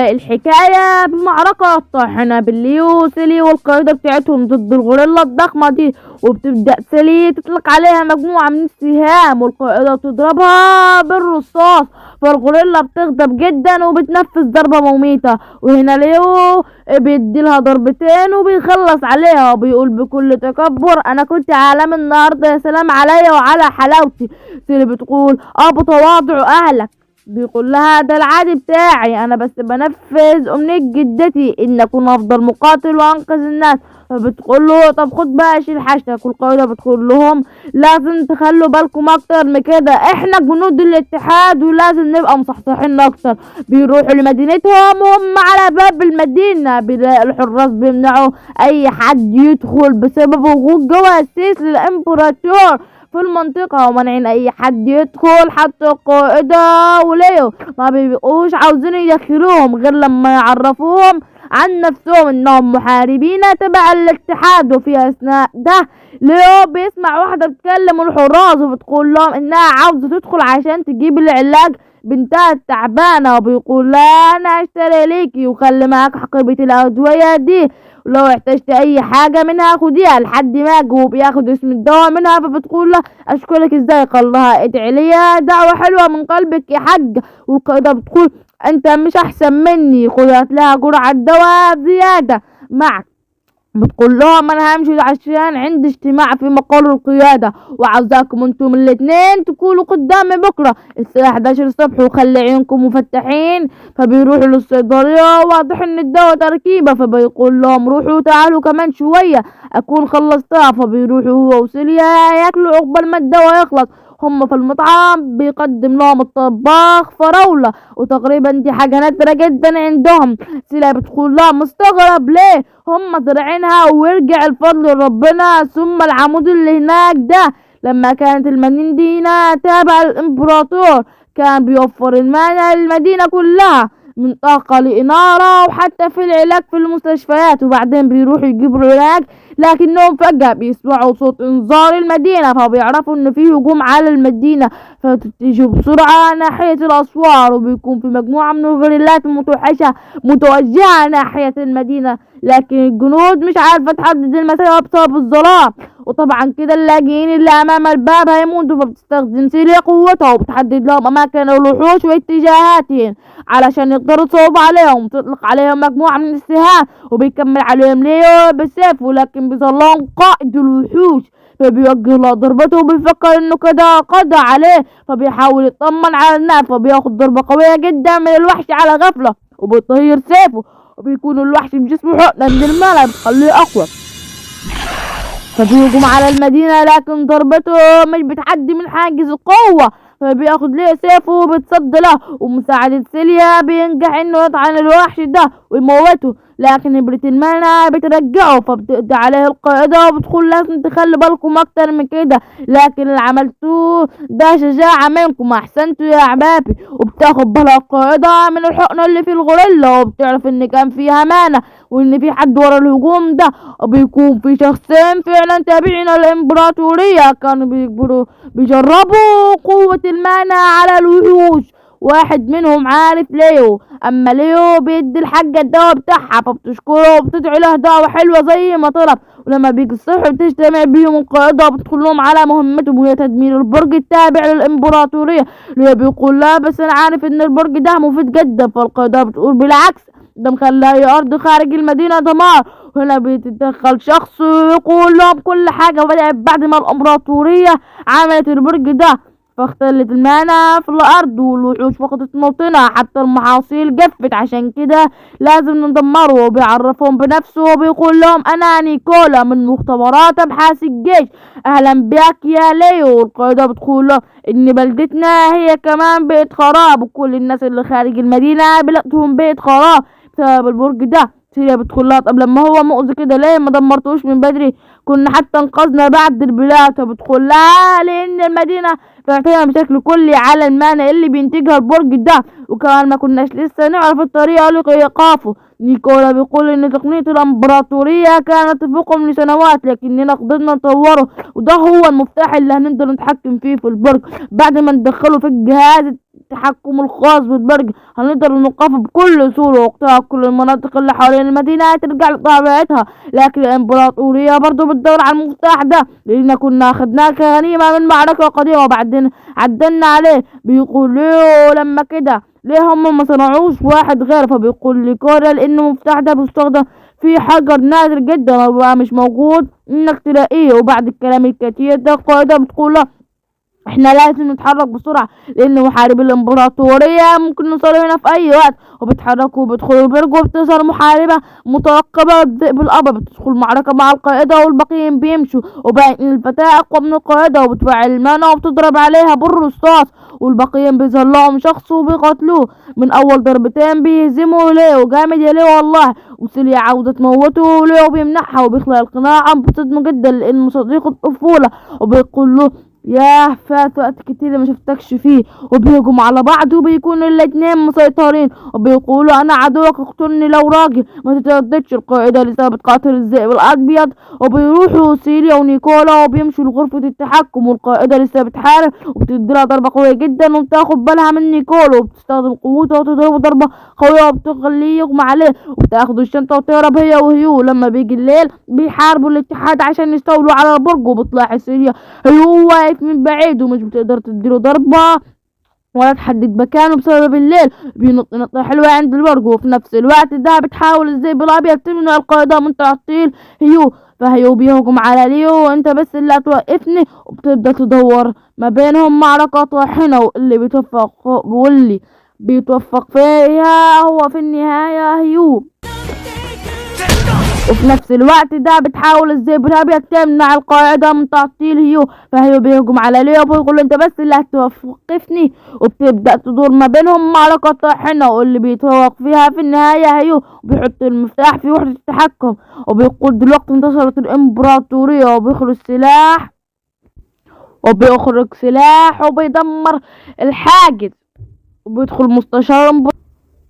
الحكاية بمعركة طاحنة باللي وسيلي والقائدة بتاعتهم ضد الغوريلا الضخمة دي، وبتبدأ سيلي تطلق عليها مجموعة من السهام والقائدة بتضربها بالرصاص، فالغوريلا بتغضب جدا وبتنفذ ضربة مميتة، وهنا ليو بيديلها ضربتين وبيخلص عليها وبيقول بكل تكبر: انا كنت عالم النهارده، يا سلام عليا وعلى حلاوتي. سيلي بتقول: ابو تواضع اهلك. بيقول لها: ده العادي بتاعي، انا بس بنفذ امنية جدتي ان اكون افضل مقاتل وانقذ الناس. فبتقول له: طب خد بقى شيل حاجتك. والقائدة بتقول لهم: لازم تخلوا بالكم اكتر من كده، احنا جنود الاتحاد ولازم نبقى مصحصحين اكتر. بيروحوا لمدينتهم وهم على باب المدينة بيلاقوا الحراس بيمنعوا اي حد يدخل بسبب وجود جواسيس للامبراطور في المنطقة، ومانعين اي حد يدخل، حتى القائدة وليو ما بيبقوش عاوزين يدخلوهم غير لما يعرفوهم عن نفسهم انهم محاربين تبع الاتحاد. وفي اثناء ده ليو بيسمع واحدة بتكلم الحراس وبتقول لهم انها عاوزة تدخل عشان تجيب العلاج بنتها التعبانة، وبيقول لها: انا هشتري ليكي وخلي معاك حقيبة الادوية دي، ولو احتجت اي حاجة منها خديها لحد ما اجي. وبياخد اسم الدواء منها، فبتقول له: اشكرك. ازاي؟ قال لها: ادعي لي دعوة حلوة من قلبك يا حاج. والقائدة بتقول: انت مش احسن مني، خد هات لها جرعة دواء زيادة معك. بتقول لهم: انا همشي عشان عندي اجتماع في مقر القيادة، وعاوزاكم انتم الاتنين تكونوا قدامي بكرة الساعة 11 الصبح، وخلي عيونكم مفتحين. فبيروحوا للصيدلية، واضح ان الدواء تركيبة، فبيقول لهم: روحوا تعالوا كمان شوية اكون خلصتها. فبيروحوا هو وسيليا ياكلوا عقبال ما الدواء يخلص. هم في المطعم بيقدم لهم الطباخ فراولة، وتقريبا دي حاجة نادرة جدا عندهم. سيليا بتقول لها: مستغرب ليه؟ هم زارعينها ويرجع الفضل لربنا. ثم العمود اللي هناك ده لما كانت المدينة تابعة للإمبراطور كان بيوفر الماء للمدينة كلها من طاقة لإنارة، وحتى في العلاج في المستشفيات. وبعدين بيروحوا يجيبوا العلاج، لكنهم فجأة بيسمعوا صوت انذار المدينة، فبيعرفوا ان في هجوم على المدينة، فتتجهوا بسرعة ناحية الأسوار، وبيكون في مجموعة من الغوريلات المتوحشة متوجهة ناحية المدينة، لكن الجنود مش عارفة تحدد المسافة بسبب الظلام. وطبعا كده اللاجئين اللي امام الباب هيموتوا، فبتستخدم سيليا قوتها وبتحدد لهم اماكن الوحوش واتجاهاتهم علشان يقدروا يصوبوا عليهم، وتطلق عليهم مجموعة من السهام، وبيكمل عليهم ليو بالسيف، ولكن بيظلهم قائد الوحوش، فبيوجه له ضربته وبيفكر انه كده قضى عليه، فبيحاول يطمن على الناس، فبياخد ضربة قوية جدا من الوحش على غفلة وبيطير سيفه، وبيكون الوحش بجسمه حقنة من المال بتخليه اقوى، فبيهجم على المدينة، لكن ضربته مش بتعدي من حاجز القوة، فبياخد ليه سيفه وبتصد له، ومساعدة سيليا بينجح انه يطعن الوحش ده ويموته، لكن إبرة المنع بترجعه، فبتقضي عليه القائدة وبتقول: لازم تخلي بالكم اكتر من كده، لكن اللي عملتوه ده شجاعة منكم، احسنتوا يا عبابي. وبتاخد بالها القائدة من الحقنة اللي في الغوريلا، وبتعرف ان كان فيها مانع وان في حد ورا الهجوم ده، وبيكون في شخصين فعلا تابعين الامبراطورية كانوا بيجربوا قوة المانع على الوحوش. واحد منهم عارف ليو، اما ليو بيدي الحاجة الدواء بتاعها، فبتشكره وبتدعي له دعوة حلوة زي ما طلب. ولما بيجي الصبح بتجتمع بيهم القائدة وبتدخل لهم على مهمتهم، وهي تدمير البرج التابع للامبراطورية. ليو بيقول لها: بس انا عارف ان البرج ده مفيد جدا. فالقائدة بتقول: بالعكس، ده مخلي اي ارض خارج المدينة دمار. هنا بيتدخل شخص ويقول لهم كل حاجة بدأت بعد ما الامبراطورية عملت البرج ده، فاختلت المانا في الارض والوحوش فقدت موطنها، حتى المحاصيل جفت، عشان كده لازم ندمره. وبيعرفهم بنفسه وبيقول لهم: انا نيكولا من مختبرات ابحاث الجيش، اهلا بك يا ليو. والقائدة بتقول له ان بلدتنا هي كمان بيت خراب، وكل الناس اللي خارج المدينة بلدتهم بيت خراب بسبب البرج ده. سيليا بتقول لها: طب لما هو مؤذي كده ليه ما دمرتوش من بدري؟ كنا حتى انقذنا بعض البلاد. فبتقول لها: لان المدينة بتعتمد بشكل كلي على الماء اللي بينتجها البرج ده، وكمان ما كناش لسه نعرف الطريقة لإيقافه. نيكولا بيقول إن تقنية الإمبراطورية كانت تفوقهم لسنوات، لكننا قدرنا نطوره، وده هو المفتاح اللي هنقدر نتحكم فيه في البرج. بعد ما ندخله في الجهاز التحكم الخاص بالبرج هنقدر نوقفه بكل سهولة، وقتها كل المناطق اللي حوالين المدينة هترجع لطبيعتها. لكن الإمبراطورية برضو بتدور على المفتاح ده، لأن كنا أخدناه كغنيمة من معركة قديمة وبعدين عدلنا عليه. بيقولوا لما كده ليه هم ما صنعوش واحد غير؟ فبيقول لي كورا لأن المفتاح ده بيستخدم في حجر نادر جدا وبقى مش موجود انك تلاقيه. وبعد الكلام الكتير ده القائدة بتقول له احنا لازم نتحرك بسرعة، لان محاربي الامبراطورية ممكن نوصلوا هنا في اي وقت. وبتحركوا وبيدخلوا البرج وبتظهر محاربة مترقبة الذئب الابيض بتدخل معركة مع القائدة والباقيين بيمشوا، وباقي الفتاة اقوى من القائدة وبتفعل المانا وبتضرب عليها بالرصاص، والباقيين بيظهر لهم شخص وبيقتلوه من اول ضربتين بيهزموا ليه وجامد يا ليه والله. وسيليا عاوزة تموته ليه وبيمنعها وبيخلق القناع بصدمة جدا لانه صديق الطفولة، وبيقول له ياه فات وقت كتير ما شفتكش فيه. وبيهجم على بعض وبيكون الاتنين مسيطرين وبيقولوا انا عدوك اقتلني لو راجل ما تترددش. القائدة لسه بتقاتل الذئب الابيض وبيروحوا سيليا ونيكولا وبيمشوا لغرفة التحكم، والقائدة لسه بتحارب وبتديلها ضربة قوية جدا وبتاخد بالها من نيكولا وبتستخدم قوتها وتضربه ضربة قوية وبتخليه يغمى عليه وبتاخد الشنطة وتهرب هي وهيو. لما بيجي الليل بيحاربوا الاتحاد عشان يستولوا على البرج، وبتلاحظ سيليا هيو واقف من بعيد ومش بتقدر تديله ضربة ولا تحدد مكانه بسبب الليل. بينط نطة حلوة عند البرج، وفي نفس الوقت ده بتحاول الذئب الابيض تمنع القائدة من تعطيل هيو. فهيو بيهجم على ليو وانت بس اللي هتوقفني، وبتبدأ تدور ما بينهم معركة طاحنة، واللي بيتوفق فيها هو في النهاية هيو. وفي نفس الوقت ده بتحاول الذئب الابيض تمنع القاعدة من تعطيل هيو. فهيو بيهجم على ليو وبيقول انت بس اللي هتوقفني، وبتبدأ تدور ما بينهم معركة طاحنة، واللي بيتفوق فيها في النهاية هيو وبيحط المفتاح في وحدة التحكم. وبيقول دلوقتي انتصرت الامبراطورية، وبيخرج سلاح وبيدمر الحاجز، وبيدخل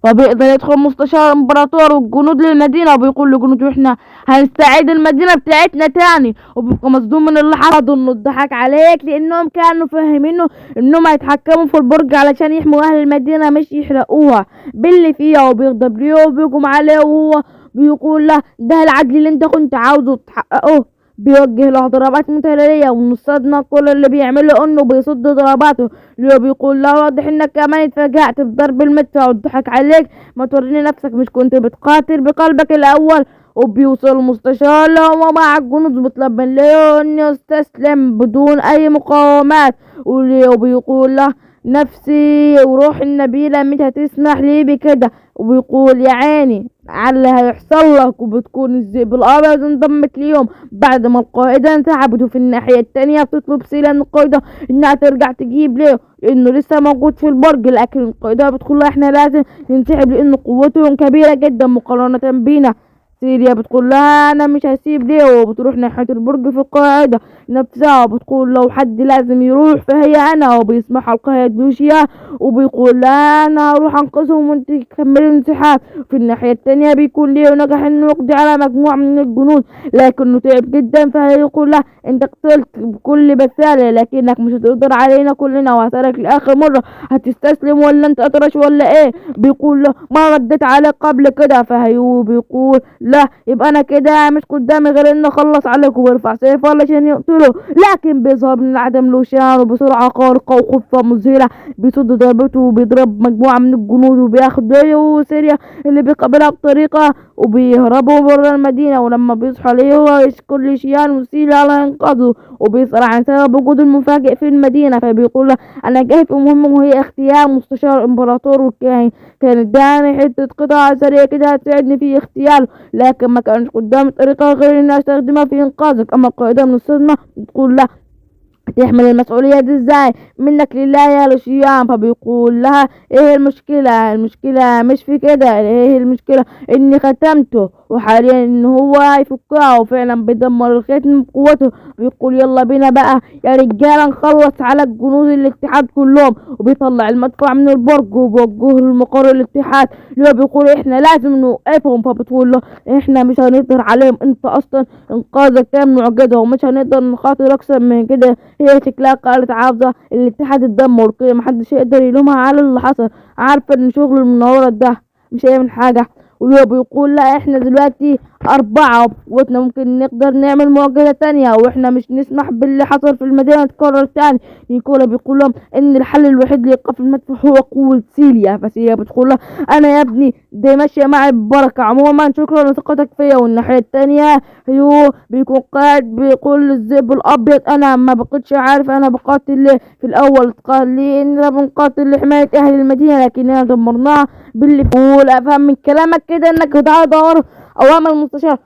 فبيقدر يدخل مستشار الامبراطور والجنود للمدينة وبيقول لجنوده احنا هنستعيد المدينة بتاعتنا تاني. وبيبقى مصدوم من اللي حصل انه اتضحك عليك لانهم كانوا فاهمينه انهم هيتحكموا في البرج علشان يحموا اهل المدينة مش يحرقوها باللي فيها. وبيغضب ليه وبيقوم عليه وهو بيقول له ده العدل اللي انت كنت عاوزه تحققه. بيوجه له ضربات متهالية ومن الصدمة كل اللي بيعمله انه بيصد ضرباته. ليه بيقول له واضح انك كمان اتفاجأت بضرب المدفع واتضحك عليك، ما توريني نفسك مش كنت بتقاتل بقلبك الاول. وبيوصل المستشار له ومع الجنود بيطلب من ليو انه يستسلم بدون اي مقاومات. وليو بيقول له نفسي وروح النبيلة مش هتسمح لي بكده، وبيقول يا عيني على اللي هيحصل لك. وبتكون الذئب الابيض انضمت ليهم بعد ما القائدة انسحبت. وفي الناحية التانية بتطلب سيلا من القائدة انها ترجع تجيب ليه لانه لسه موجود في البرج، لكن القائدة بتقول لها احنا لازم ننسحب لان قوتهم كبيرة جدا مقارنة بينا. سيليا بتقول لها انا مش هسيب ليه، وبتروح ناحية البرج في القاعدة نفسها وبتقول لو حد لازم يروح فهي انا. وبيسمعها القائد لوشيا وبيقول لها انا هروح انقذهم وانت كملي انسحاب. في الناحية التانية بيكون ليه نجح انه يقضي على مجموعة من الجنود لكنه تعب جدا، فهيقول لها انت قتلت بكل بسالة لكنك مش هتقدر علينا كلنا وهسألك لاخر مرة هتستسلم ولا انت اطرش ولا ايه؟ بيقول له ما ردت عليك قبل كده. فهيو بيقول لا يبقى انا كده مش قدامي غير ان اخلص عليك، وبيرفع سيفه علشان يقتله، لكن بيظهر من العدم لوشان وبسرعة خارقة وخفة مذهلة بيصد ضربته وبيضرب مجموعة من الجنود وبياخد ليو وسيليا اللي بيقابلها بطريقة وبيهربوا برا المدينة. ولما بيصحى ليو هو يشكر ليشيان وسيليا على انقاذه وبيسأل عن سبب وجود المفاجئ في المدينة. فبيقول له انا جاي في مهمة وهي اغتيال مستشار الامبراطور والكاهن، كانت داني حتة قطع سريع كده هتساعدني في اغتياله لكن ما كانش قدامي طريقة غير اني استخدمها في انقاذك. اما القائدة من الصدمة بتقول له تحمل المسؤولية دي ازاي منك لله يا لوشيان. فبيقول لها ايه المشكلة مش في كده، ايه المشكلة اني ختمته وحاليا ان هو هيفكها وفعلا بيدمر الختم بقوته. بيقول يلا بينا بقى يا رجالة نخلص على الجنود الاتحاد كلهم، وبيطلع المدفع من البرج وبيوجهه لمقر الاتحاد اللي هو بيقول احنا لازم نوقفهم. فبتقول له احنا مش هنقدر عليهم، انت اصلا انقاذك كان معجزة ومش هنقدر نخاطر اكثر من كده. هي شكلها قالت عاوزة الاتحاد يتدمر كده، محدش يقدر يلومها على اللي حصل، عارفة ان شغل المناورة ده مش هيعمل حاجة. واللي هو بيقول لا احنا دلوقتي 4 وقوتنا ممكن نقدر نعمل معجزة تانية، واحنا مش نسمح باللي حصل في المدينة يتكرر تاني. نيكولا بيقول لهم ان الحل الوحيد لإيقاف المدفع هو قوة سيليا. فسيليا بتقول له انا يا ابني دي ماشية معي ببركة، عموما شكرا لثقتك فيا. والناحية التانية هيو بيكون قاعد بيقول للذئب الابيض انا ما بقتش عارف انا بقاتل ليه. في الاول قال لي اننا بنقاتل لحماية اهل المدينة لكننا دمرناها باللي بقول. افهم من كلامك كده انك بتعرض اوامر المستشار.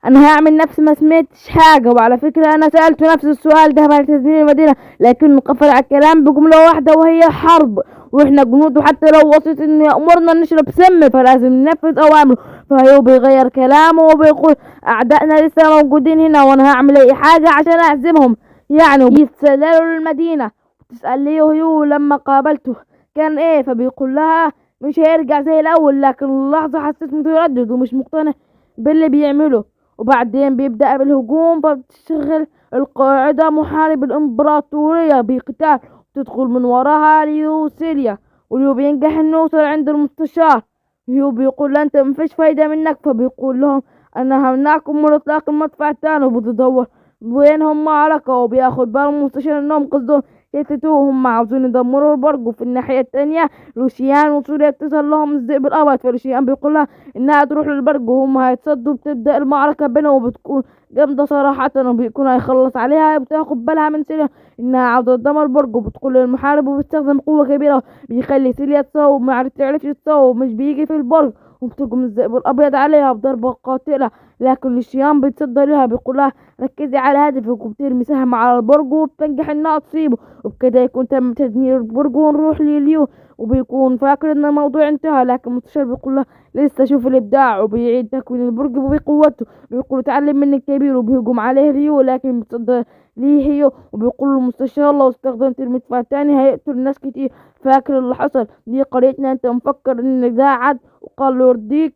انا هعمل نفسي ما سمعتش حاجة، وعلى فكرة انا سألت نفس السؤال ده بعد تسليم المدينة لكنه قفل على الكلام بجملة واحدة وهي حرب، واحنا جنود وحتى لو وصلت انه يأمرنا نشرب سم فلازم ننفذ اوامره. فهو بيغير كلامه وبيقول اعدائنا لسه موجودين هنا وانا هعمل اي حاجة عشان اهزمهم يعني، وبيتسللوا للمدينة. تسأل ليه هيو لما قابلته كان ايه، فبيقول لها مش هيرجع زي الاول، لكن اللحظة حسيت متردد ومش مقتنع باللي بيعمله. وبعدين بيبدأ بالهجوم، فبتشغل القاعدة محارب الامبراطورية بقتال تدخل من وراها ليوسيليا. وليو بينجح انه يوصل عند المستشار. ليو بيقول له انت مفيش فايدة منك، فبيقول لهم انا همنعكم من اطلاق المدفع التاني. وبتدور بينهم معركة وبياخد بال المستشار انهم قصدهم يقتلوه، هم عاوزين يدمروا البرج. وفي الناحية التانية لوشيان وسوريا اتصل لهم الذئب الابيض، فلوشيان بيقول لها انها تروح للبرج وهم هيتصدوا. بتبدأ المعركة بينهم وبتكون جامدة صراحة، وبيكون هيخلص عليها. بتاخد بالها من سيليا انها عاوزة تدمر البرج وبتقول للمحارب وبتستخدم قوة كبيرة بيخلي سيليا تصوب ما تعرفش تصوب مش بيجي في البرج. وبتقوم الذئب الابيض عليها بضربة قاتلة لكن لوشيان بيتصدى لها بيقولها ركزي على هدفك، وبترمي سهم على البرج وبتنجح انها تصيبه. وبكده يكون تم تدمير البرج. ونروح لليو وبيكون فاكر ان الموضوع انتهى، لكن المستشار بيقول له لسه شوف الابداع، وبيعيد تكوين البرج بقوته. بيقول اتعلم من الكبير وبيهجم عليه ليو لكن بتصدى ليه هي. وبيقول المستشار لو استخدمت المدفع تاني هيقتل ناس كتير. فاكر اللي حصل دي قريتنا انت مفكر ان ده عد؟ وقال له يرضيك؟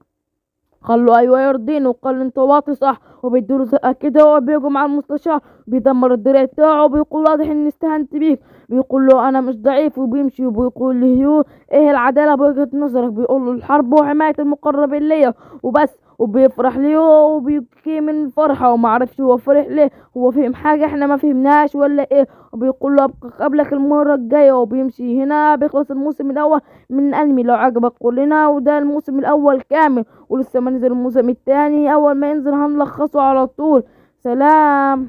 قال له ايوه يرضيني. وقال له انت واطي صح. وبيدوله زقه كده وبيهجم على المستشار بيدمر الدرع بتاعه. بيقول واضح اني استهنت بيك. بيقول له انا مش ضعيف وبيمشي. وبيقول له هيو ايه العداله بوجهة نظرك؟ بيقول له الحرب وحمايه المقربين ليا وبس. وبيفرح ليه وبيبكي من الفرحه وما عرفش هو فرح ليه، هو فهم حاجه احنا ما فهمناش ولا ايه. وبيقول له ابقى قبلك المره الجايه. وبيمشي. هنا بيخلص الموسم الاول من انمي. لو عجبك قول لنا. وده الموسم الاول كامل ولسه ما نزل الموسم التاني، اول ما ينزل هنلخصه على طول. سلام.